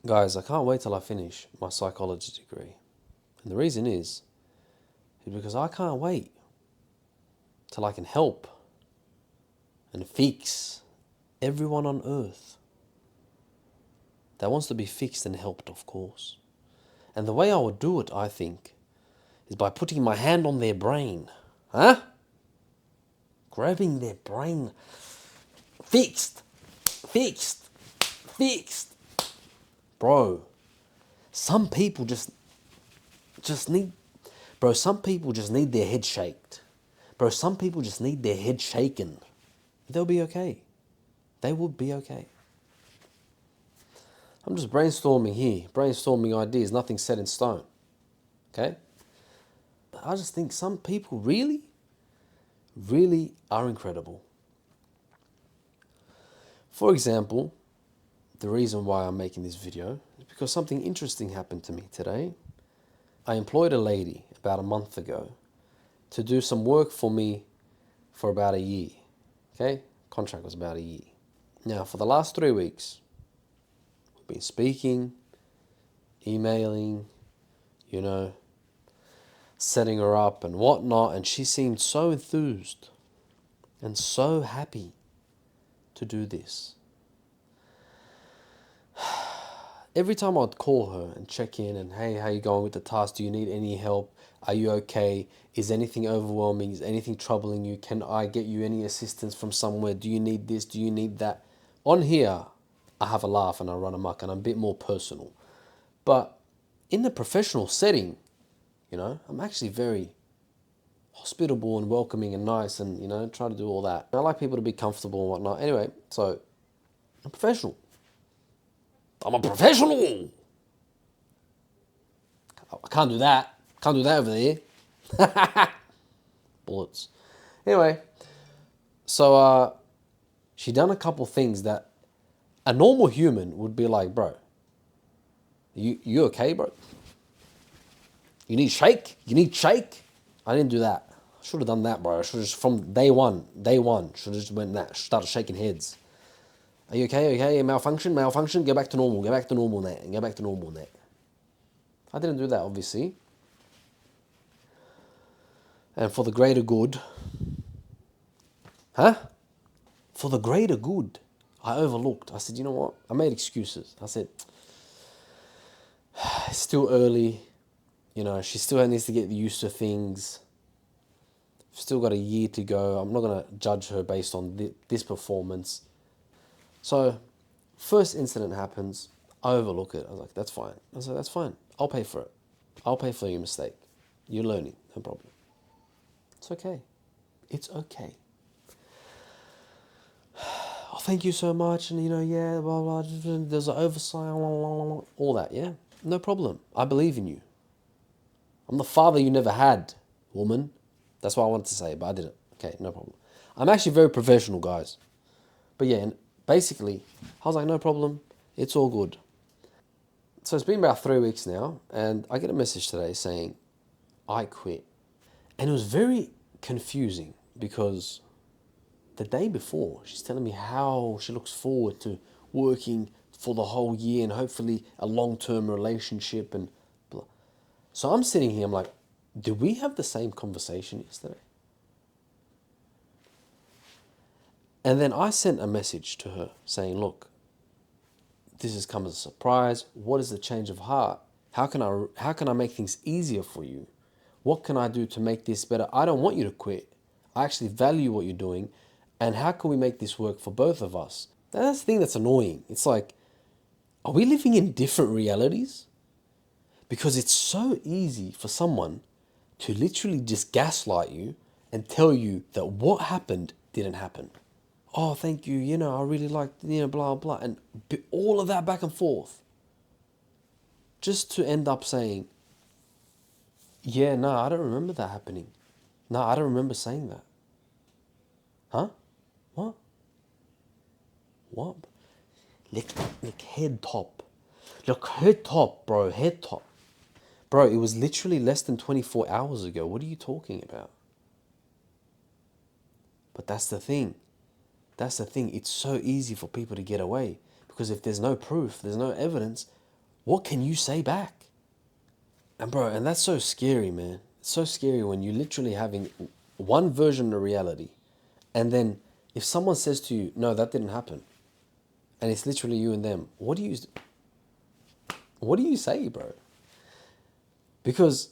Guys, I can't wait till I finish my psychology degree. And the reason is because I can't wait till I can help and fix everyone on earth that wants to be fixed and helped, of course. And the way I would do it, I think, is by putting my hand on their brain. Huh? Grabbing their brain. Fixed. Fixed. Fixed. Bro, some people just need, bro, some people just need their head shaked. Bro, some people just need their head shaken. They'll be okay. They would be okay. I'm just brainstorming here, brainstorming ideas, nothing set in stone. Okay? But I just think some people really, really are incredible. For example, the reason why I'm making this video is because something interesting happened to me today. I employed a lady about a month ago to do some work for me for about a year. Okay? Contract was about a year. Now, for the last 3 weeks, we've been speaking, emailing, setting her up and whatnot, and she seemed so enthused and so happy to do this. Every time I'd call her and check in and, hey, how you going with the task? Do you need any help? Are you okay? Is anything overwhelming? Is anything troubling you? Can I get you any assistance from somewhere? Do you need this? Do you need that? On here, I have a laugh and I run amok and I'm a bit more personal. But in the professional setting, I'm actually very hospitable and welcoming and nice and, try to do all that. I like people to be comfortable and whatnot. Anyway, so I'm professional. I'm a professional. I can't do that. Can't do that over there. Bullets. Anyway, so she done a couple things that a normal human would be like, bro, you okay, bro? You need shake? You need shake? I didn't do that. I should have done that, bro. I should have just, from day one, should have just went that, started shaking heads. Are you okay? Okay, malfunction, go back to normal, go back to normal now, go back to normal now. I didn't do that, obviously. And for the greater good, for the greater good, I overlooked. I said, you know what? I made excuses. I said, it's still early. She still needs to get used to things. Still got a year to go. I'm not going to judge her based on this performance. So, first incident happens. I overlook it. I was like, that's fine. I was like, that's fine. I'll pay for it. I'll pay for your mistake. You're learning. No problem. It's okay. It's okay. Oh, thank you so much. And, yeah, blah, blah, there's an oversight, blah, blah, blah, all that, yeah? No problem. I believe in you. I'm the father you never had, woman. That's what I wanted to say, but I didn't. Okay, no problem. I'm actually very professional, guys. But yeah, and basically, I was like, no problem. It's all good. So it's been about 3 weeks now, and I get a message today saying, I quit. And it was very confusing because the day before, she's telling me how she looks forward to working for the whole year and hopefully a long-term relationship and blah. So I'm sitting here, I'm like, did we have the same conversation yesterday? And then I sent a message to her saying, look, this has come as a surprise. What is the change of heart? How can I make things easier for you? What can I do to make this better? I don't want you to quit. I actually value what you're doing. And how can we make this work for both of us? That's the thing that's annoying. It's like, are we living in different realities? Because it's so easy for someone to literally just gaslight you and tell you that what happened didn't happen. Oh, thank you, I really liked, blah, blah, and all of that back and forth. Just to end up saying, yeah, no, I don't remember that happening. No, I don't remember saying that. Huh? What? What? Like head top. Look, head top, bro, head top. Bro, it was literally less than 24 hours ago. What are you talking about? But that's the thing. That's the thing. It's so easy for people to get away. Because if there's no proof, there's no evidence, what can you say back? And bro, and that's so scary, man. It's so scary when you're literally having one version of reality. And then if someone says to you, no, that didn't happen, and it's literally you and them, what do you say, bro? Because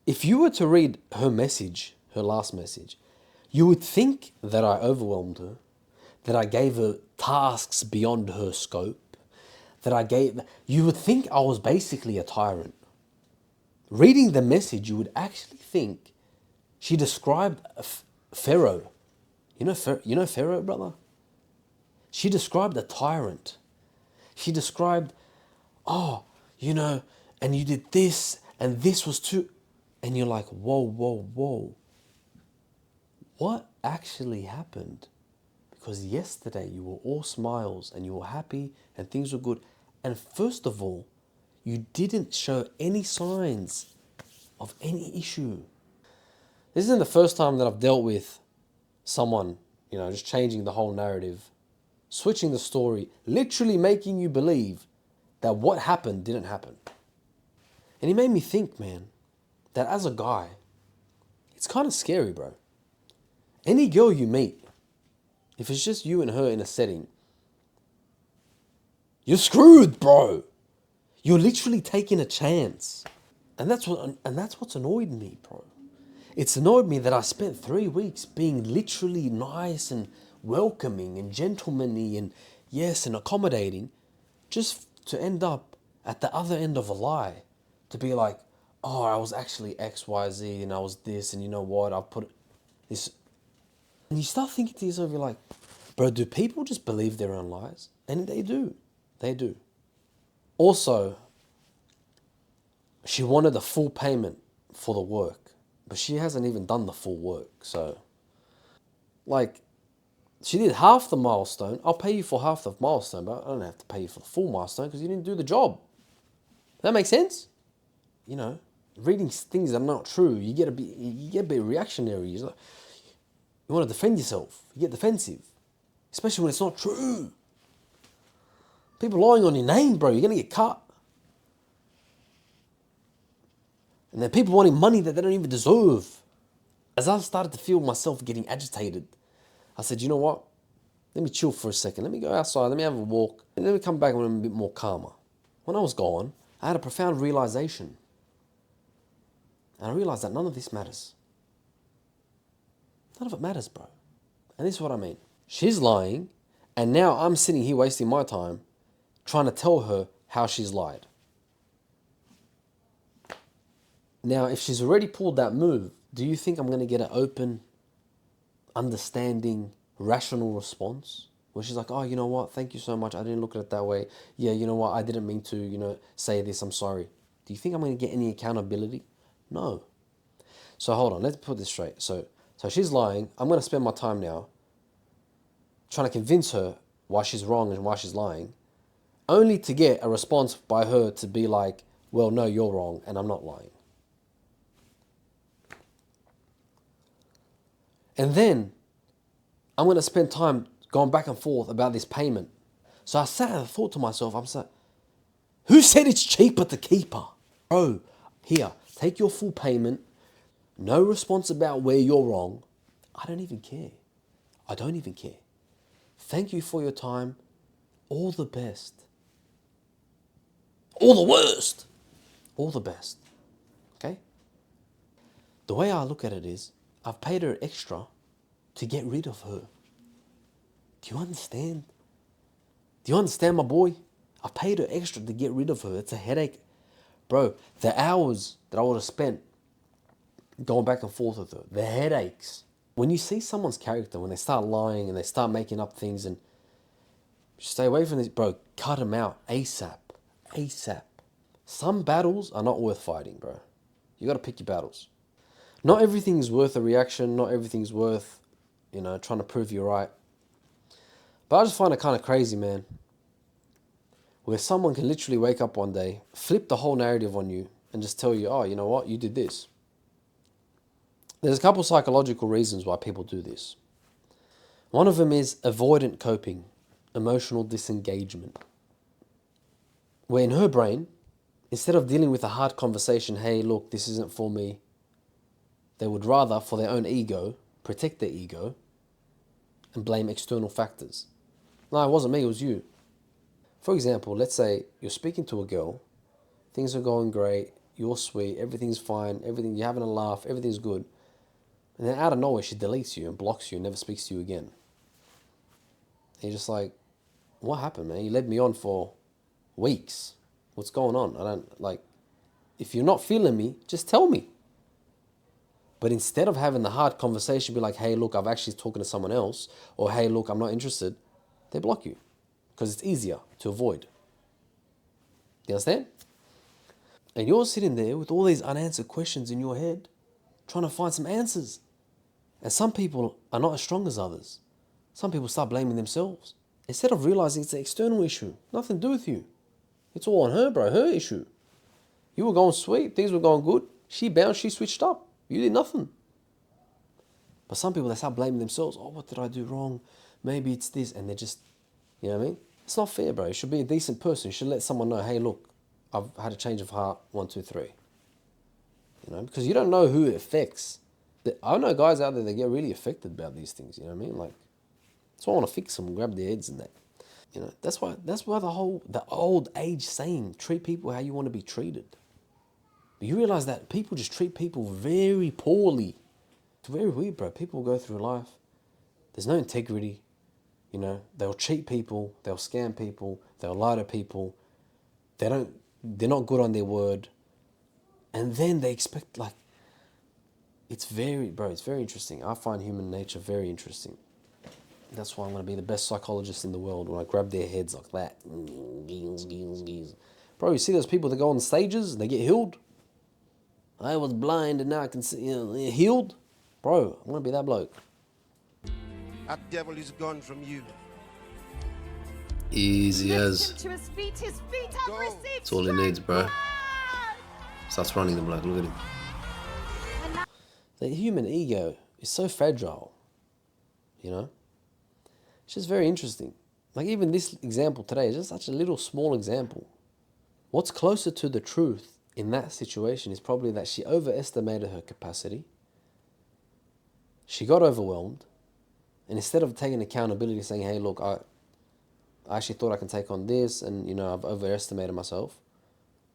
if you were to read her message, her last message, you would think that I overwhelmed her, that I gave her tasks beyond her scope, you would think I was basically a tyrant. Reading the message, you would actually think she described Pharaoh. You know Pharaoh, brother? She described a tyrant. She described, oh, and you did this, and this was too. And you're like, whoa, whoa, whoa. What actually happened? Because yesterday you were all smiles and you were happy and things were good. And first of all, you didn't show any signs of any issue. This isn't the first time that I've dealt with someone, just changing the whole narrative, switching the story, literally making you believe that what happened didn't happen. And it made me think, man, that as a guy, it's kind of scary, bro. Any girl you meet, if it's just you and her in a setting, you're screwed, bro. You're literally taking a chance. And that's what's annoyed me, bro. It's annoyed me that I spent 3 weeks being literally nice and welcoming and gentlemanly and yes and accommodating, just to end up at the other end of a lie. To be like, oh, I was actually XYZ and I was this, and you know what, I've put this. And you start thinking to yourself, you're like, bro, do people just believe their own lies? And they do. They do. Also, she wanted the full payment for the work, but she hasn't even done the full work. So, she did half the milestone. I'll pay you for half the milestone, but I don't have to pay you for the full milestone because you didn't do the job. That makes sense? Reading things that are not true, you get a bit reactionary. You want to defend yourself. You get defensive, especially when it's not true. People lying on your name, bro, you're going to get cut. And then people wanting money that they don't even deserve. As I started to feel myself getting agitated, I said, you know what? Let me chill for a second. Let me go outside. Let me have a walk. And let me come back when I'm a bit more calmer. When I was gone, I had a profound realization. And I realized that none of this matters. None of it matters, bro. And this is what I mean. She's lying, and now I'm sitting here wasting my time trying to tell her how she's lied. Now, if she's already pulled that move, do you think I'm going to get an open, understanding, rational response? Where she's like, oh, you know what? Thank you so much. I didn't look at it that way. Yeah, you know what? I didn't mean to, say this. I'm sorry. Do you think I'm going to get any accountability? No. So hold on. Let's put this straight. So she's lying. I'm going to spend my time now trying to convince her why she's wrong and why she's lying, only to get a response by her to be like, well, no, you're wrong and I'm not lying. And then I'm going to spend time going back and forth about this payment. So I sat and thought to myself, I'm saying, who said it's cheaper to keep her? Bro, here, take your full payment. No response about where you're wrong. I don't even care. I don't even care. Thank you for your time. All the best. All the worst. All the best. Okay? The way I look at it is, I've paid her extra to get rid of her. Do you understand? Do you understand, my boy? I paid her extra to get rid of her. It's a headache. Bro, the hours that I would have spent going back and forth with her, the headaches. When you see someone's character, when they start lying and they start making up things, and stay away from this, bro, cut them out ASAP. ASAP. Some battles are not worth fighting, bro. You got to pick your battles. Not everything's worth a reaction. Not everything's worth, trying to prove you're right. But I just find it kind of crazy, man. Where someone can literally wake up one day, flip the whole narrative on you, and just tell you, oh, you know what? You did this. There's a couple psychological reasons why people do this. One of them is avoidant coping, emotional disengagement. Where in her brain, Instead of dealing with a hard conversation, hey, look, this isn't for me, they would rather, for their own ego, protect their ego and blame external factors. No, it wasn't me, it was you. For example, let's say you're speaking to a girl, things are going great, you're sweet, everything's fine, you're having a laugh, everything's good. And then out of nowhere, she deletes you and blocks you and never speaks to you again. And you're just like, what happened, man? You led me on for weeks. What's going on? I don't, like, if you're not feeling me, just tell me. But instead of having the hard conversation, be like, hey, look, I've actually talking to someone else, or hey, look, I'm not interested, they block you because it's easier to avoid. You understand? And you're sitting there with all these unanswered questions in your head, trying to find some answers. And some people are not as strong as others. Some people start blaming themselves. Instead of realizing it's an external issue, nothing to do with you. It's all on her, bro, her issue. You were going sweet, things were going good. She bounced, she switched up. You did nothing. But some people, they start blaming themselves. Oh, what did I do wrong? Maybe it's this. And they're just, you know what I mean? It's not fair, bro. You should be a decent person. You should let someone know, hey, look, I've had a change of heart, 1, 2, 3. You know, because you don't know who it affects. I know guys out there that get really affected about these things, you know what I mean? Like, so I want to fix them, grab their heads and that. You know, that's why the old age saying, treat people how you want to be treated. But you realize that people just treat people very poorly. It's very weird, bro. People go through life. There's no integrity. You know, they'll cheat people, they'll scam people, they'll lie to people. They're not good on their word. And then they expect, like, it's very interesting. I find human nature very interesting. That's why I'm going to be the best psychologist in the world when I grab their heads like that. Bro, you see those people that go on stages and they get healed? I was blind and now I can see, you know, they're healed. Bro, I'm going to be that bloke. That devil is gone from you. Easy as. To his feet have received. That's all he needs, bro. Starts running the bloke, look at him. The human ego is so fragile, you know? It's just very interesting. Like even this example today is just such a little small example. What's closer to the truth in that situation is probably that she overestimated her capacity. She got overwhelmed. And instead of taking accountability, saying, hey, look, I actually thought I can take on this and, you know, I've overestimated myself.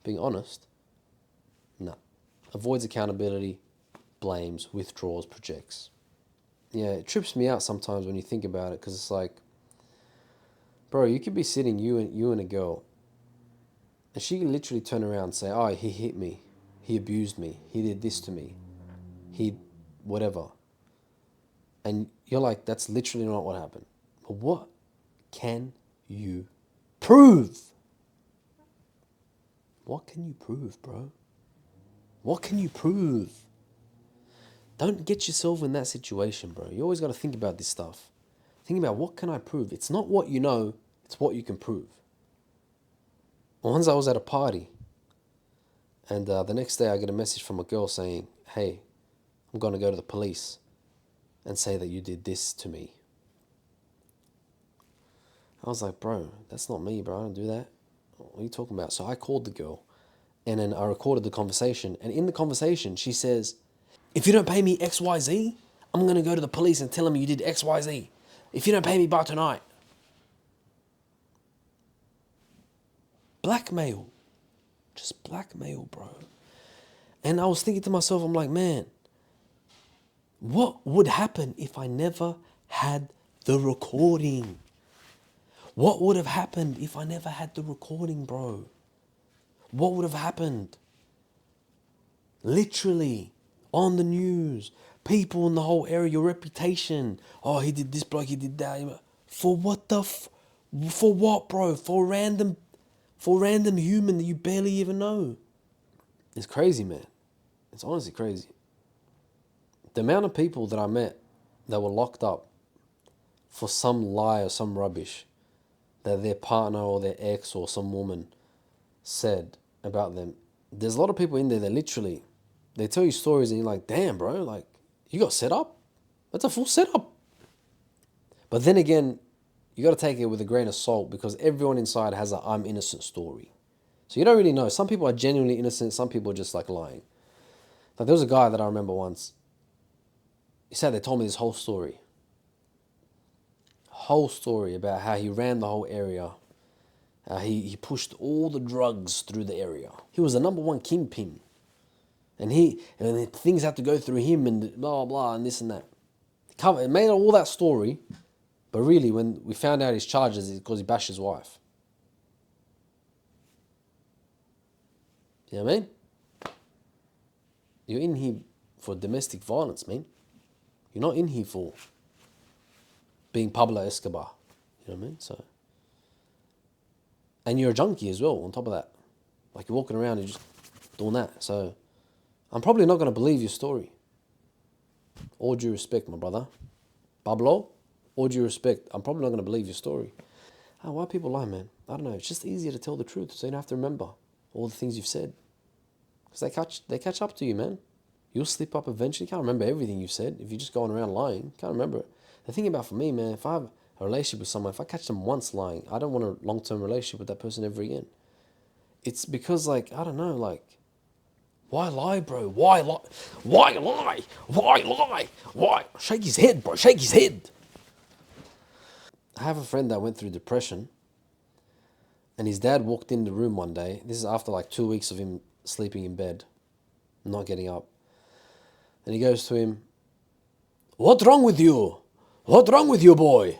Being honest, no. Avoids accountability, blames, withdraws, projects. Yeah, it trips me out sometimes when you think about it because it's like, bro, you could be sitting, you and a girl, and she can literally turn around and say, oh, he hit me, he abused me, he did this to me, he whatever. And you're like, that's literally not what happened. But what can you prove? What can you prove, bro? What can you prove? Don't get yourself in that situation, bro. You always got to think about this stuff. Think about what can I prove? It's not what you know, it's what you can prove. Once I was at a party, and the next day I get a message from a girl saying, hey, I'm going to go to the police and say that you did this to me. I was like, bro, that's not me, bro. I don't do that. What are you talking about? So I called the girl, and then I recorded the conversation. And in the conversation, she says, if you don't pay me XYZ, I'm going to go to the police and tell them you did XYZ. If you don't pay me by tonight. Blackmail. Just blackmail, bro. And I was thinking to myself, I'm like, man, what would happen if I never had the recording? What would have happened if I never had the recording, bro? What would have happened? Literally, on the news, people in the whole area, your reputation. Oh, he did this bloke, he did that. For what for what, bro? For random human that you barely even know. It's crazy, man. It's honestly crazy. The amount of people that I met that were locked up for some lie or some rubbish that their partner or their ex or some woman said about them. There's a lot of people in there that literally, they tell you stories and you're like, damn, bro, like, you got set up? That's a full setup. But then again, you got to take it with a grain of salt because everyone inside has a I'm innocent story. So you don't really know. Some people are genuinely innocent. Some people are just like lying. Like there was a guy that I remember once. He said they told me this whole story about how he ran the whole area. He pushed all the drugs through the area. He was the number one kingpin. And things had to go through him and blah, blah, and this and that. It made all that story, but really when we found out his charges, it's because he bashed his wife. You know what I mean? You're in here for domestic violence, man. You're not in here for being Pablo Escobar. You know what I mean? So, and you're a junkie as well, on top of that. Like you're walking around and just doing that. So I'm probably not going to believe your story. All due respect, my brother. Pablo, all due respect, I'm probably not going to believe your story. Oh, why people lie, man? I don't know. It's just easier to tell the truth so you don't have to remember all the things you've said. Because they catch up to you, man. You'll slip up eventually. You can't remember everything you've said if you're just going around lying. You can't remember it. The thing about for me, man, if I have a relationship with someone, if I catch them once lying, I don't want a long-term relationship with that person ever again. It's because, like, I don't know, like, why lie, bro? Why lie? Why lie? Why lie? Why? Shake his head, bro. Shake his head. I have a friend that went through depression, and his dad walked in the room one day. This is after like 2 weeks of him sleeping in bed, not getting up. And he goes to him, "What's wrong with you? What's wrong with you, boy?"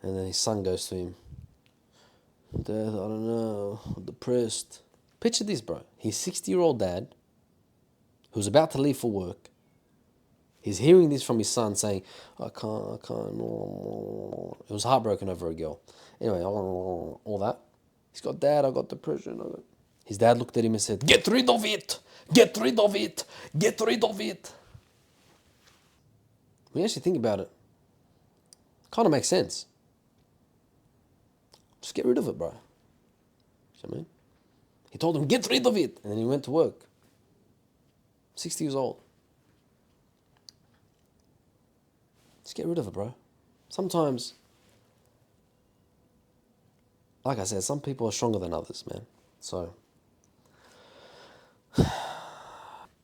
And then his son goes to him, "Dad, I don't know, I'm depressed." Picture this, bro. His 60-year-old dad, who's about to leave for work, he's hearing this from his son saying, I can't. He was heartbroken over a girl. Anyway, all that. He's got, "Dad, I got depression." His dad looked at him and said, "Get rid of it! Get rid of it! Get rid of it!" When you actually think about it, kind of makes sense. Just get rid of it, bro. You know what I mean? He told him, "Get rid of it!" And then he went to work. 60 years old. Just get rid of it, bro. Sometimes, like I said, some people are stronger than others, man. So,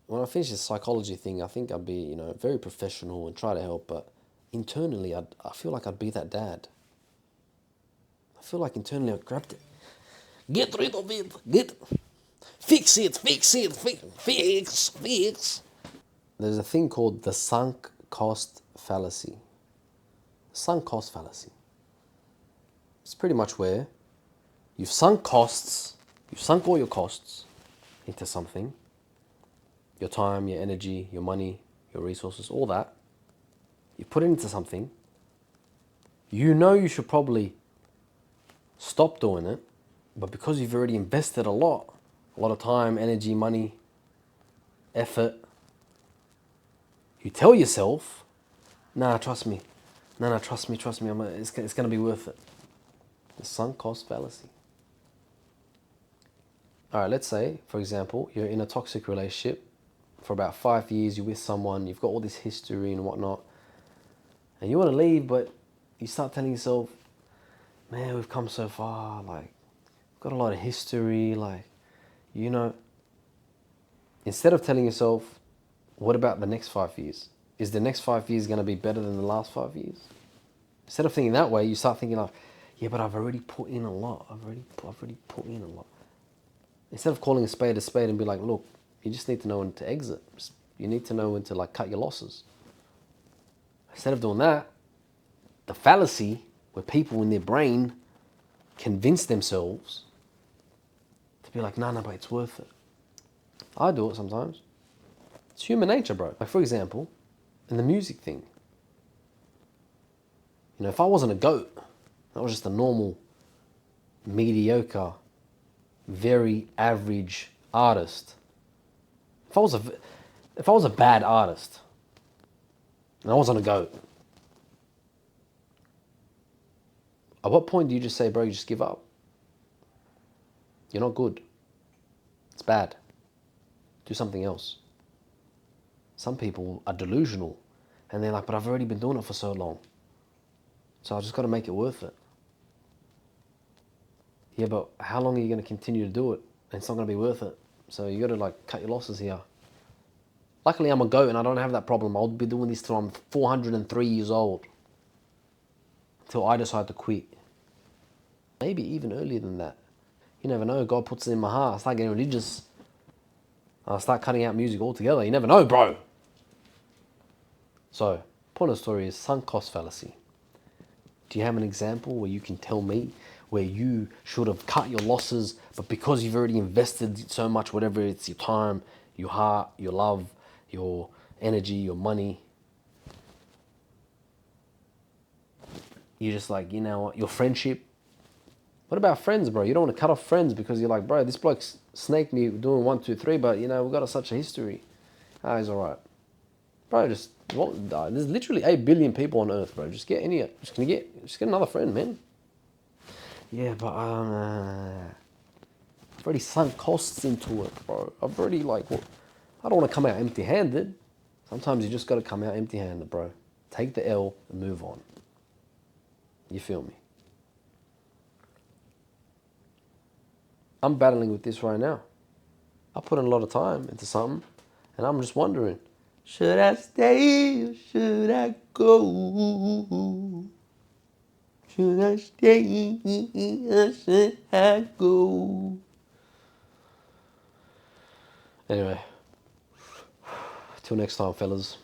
when I finish this psychology thing, I think I'd be, very professional and try to help, but internally, I feel like I'd be that dad. I feel like internally I'd grab it. Get rid of it. Fix it. Fix. There's a thing called the sunk cost fallacy. Sunk cost fallacy. It's pretty much where you've sunk all your costs into something. Your time, your energy, your money, your resources, all that. You put it into something. You know you should probably stop doing it, but because you've already invested a lot of time, energy, money, effort, you tell yourself, "Nah, trust me. No, trust me. It's going to be worth it." The sunk cost fallacy. All right, let's say, for example, you're in a toxic relationship for about 5 years, you're with someone, you've got all this history and whatnot, and you want to leave, but you start telling yourself, "Man, we've come so far, like, we've got a lot of history, like, instead of telling yourself, what about the next 5 years? Is the next 5 years going to be better than the last 5 years? Instead of thinking that way, you start thinking like, "Yeah, but I've already put in a lot. I've already put in a lot." Instead of calling a spade and be like, "Look, you just need to know when to exit. You need to know when to like cut your losses." Instead of doing that, the fallacy where people in their brain convince themselves to be like, "No, but it's worth it." I do it sometimes. It's human nature, bro. Like, for example, in the music thing. If I wasn't a goat, I was just a normal, mediocre, very average artist. If I was a bad artist, and I wasn't a goat, at what point do you just say, "Bro, you just give up? You're not good. It's bad. Do something else." Some people are delusional, and they're like, "But I've already been doing it for so long, so I just got to make it worth it." Yeah, but how long are you going to continue to do it? And it's not going to be worth it. So you got to like cut your losses here. Luckily, I'm a goat and I don't have that problem. I'll be doing this till I'm 403 years old. Until I decide to quit. Maybe even earlier than that. You never know. God puts it in my heart. I start getting religious. I'll start cutting out music altogether. You never know, bro. So, point of the story is sunk cost fallacy. Do you have an example where you can tell me where you should have cut your losses, but because you've already invested so much, whatever it's your time, your heart, your love, your energy, your money, you're just like, you know what, your friendship. What about friends, bro? You don't want to cut off friends because you're like, bro, this bloke snaked me doing 1, 2, 3, but you know, we've got such a history. Ah, he's alright. Bro, just you won't die. There's literally 8 billion people on Earth, bro. Just get just get another friend, man. Yeah, but I've already sunk costs into it, bro. I've already I don't want to come out empty-handed. Sometimes you just got to come out empty-handed, bro. Take the L and move on. You feel me? I'm battling with this right now. I put in a lot of time into something, and I'm just wondering, should I stay or should I go? Should I stay or should I go? Anyway, till next time, fellas.